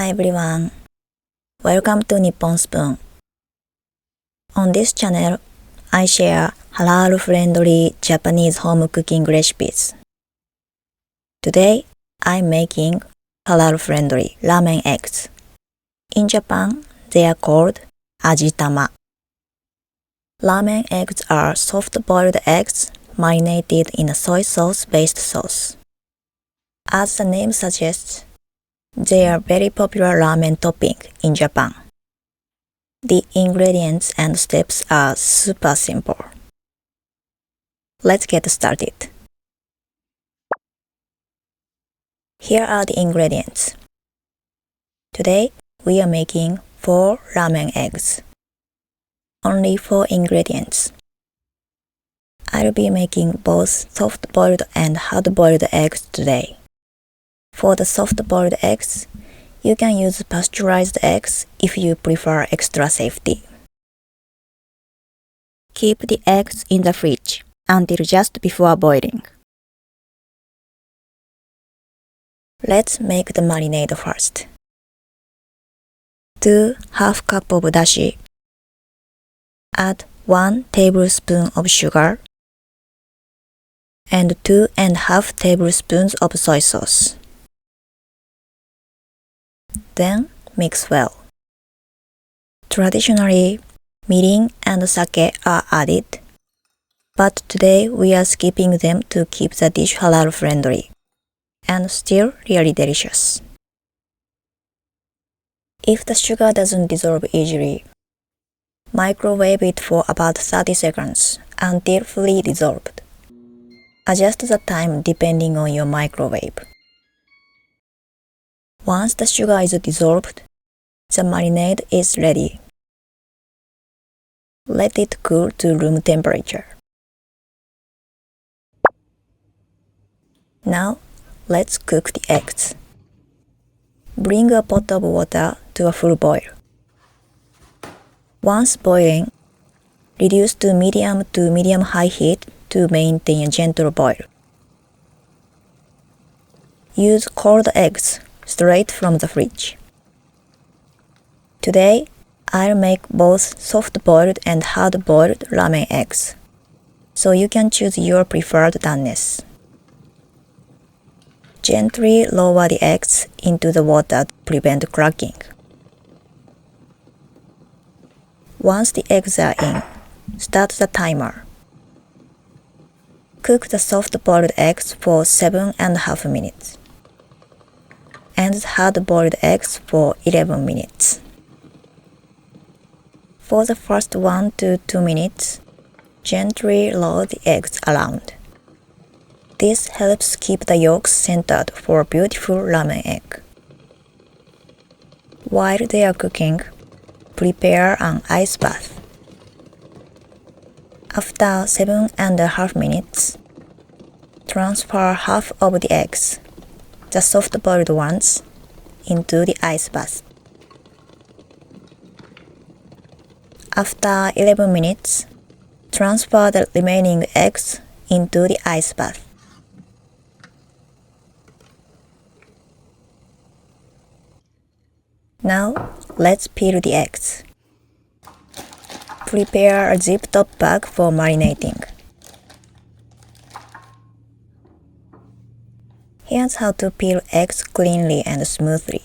Hi everyone, welcome to Nippon Spoon. On this channel, I share halal-friendly Japanese home cooking recipes. Today, I'm making halal-friendly ramen eggs. In Japan, they are called Ajitama. Ramen eggs are soft-boiled eggs marinated in a soy sauce-based sauce. As the name suggests, they are very popular ramen topping in Japan. The ingredients and steps are super simple. Let's get started. Here are the ingredients. Today, we are making 4 ramen eggs. Only 4 ingredients. I'll be making both soft-boiled and hard-boiled eggs today. For the soft-boiled eggs, you can use pasteurized eggs if you prefer extra safety. Keep the eggs in the fridge until just before boiling. Let's make the marinade first. 2 half cup of dashi. Add 1 tablespoon of sugar and 2.5 tablespoons of soy sauce. Then mix well. Traditionally, mirin and sake are added, but today we are skipping them to keep the dish halal friendly and still really delicious. If the sugar doesn't dissolve easily, microwave it for about 30 seconds until fully dissolved. Adjust the time depending on your microwave. Once the sugar is dissolved, the marinade is ready. Let it cool to room temperature. Now, let's cook the eggs. Bring a pot of water to a full boil. Once boiling, reduce to medium-high heat to maintain a gentle boil. Use cold eggs straight from the fridge. Today, I'll make both soft-boiled and hard-boiled ramen eggs, so you can choose your preferred doneness. Gently lower the eggs into the water to prevent cracking. Once the eggs are in, start the timer. Cook the soft-boiled eggs for 7.5 minutes and hard-boiled eggs for 11 minutes. For the first 1 to 2 minutes, gently roll the eggs around. This helps keep the yolks centered for a beautiful ramen egg. While they are cooking, prepare an ice bath. After 7.5 minutes, transfer half of the eggs, the soft-boiled ones, into the ice bath. After 11 minutes, transfer the remaining eggs into the ice bath. Now, let's peel the eggs. Prepare a zip-top bag for marinating. Here's how to peel eggs cleanly and smoothly.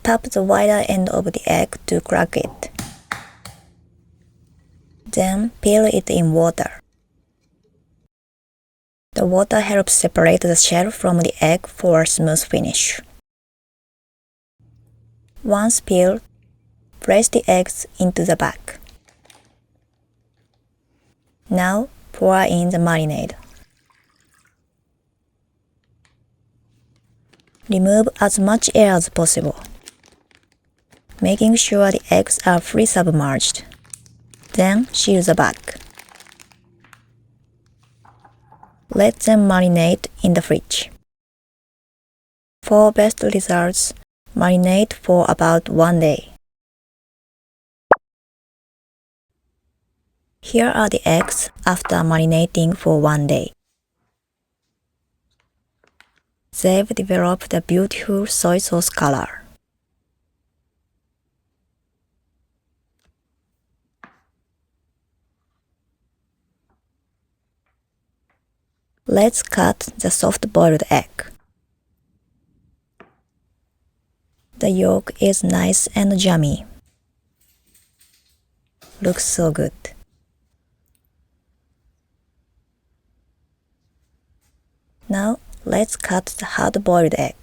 Tap the wider end of the egg to crack it. Then peel it in water. The water helps separate the shell from the egg for a smooth finish. Once peeled, place the eggs into the bag. Now pour in the marinade. Remove as much air as possible, making sure the eggs are fully submerged. Then seal the bag. Let them marinate in the fridge. For best results, marinate for about 1 day. Here are the eggs after marinating for 1 day. They've developed a beautiful soy sauce color. Let's cut the soft-boiled egg. The yolk is nice and yummy. Looks so good. Now, let's cut the hard-boiled egg.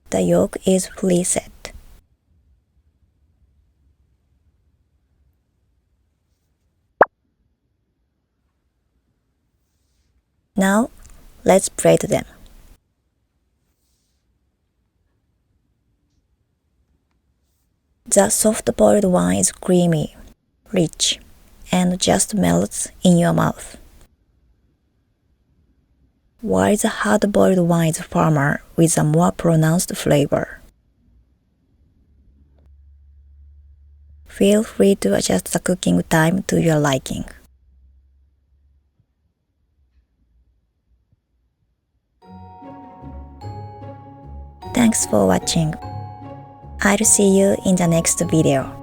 The yolk is fully set. Now, let's plate them. The soft-boiled one is creamy, rich, and just melts in your mouth, while the hard-boiled one is firmer with a more pronounced flavor. Feel free to adjust the cooking time to your liking. Thanks for watching. I'll see you in the next video.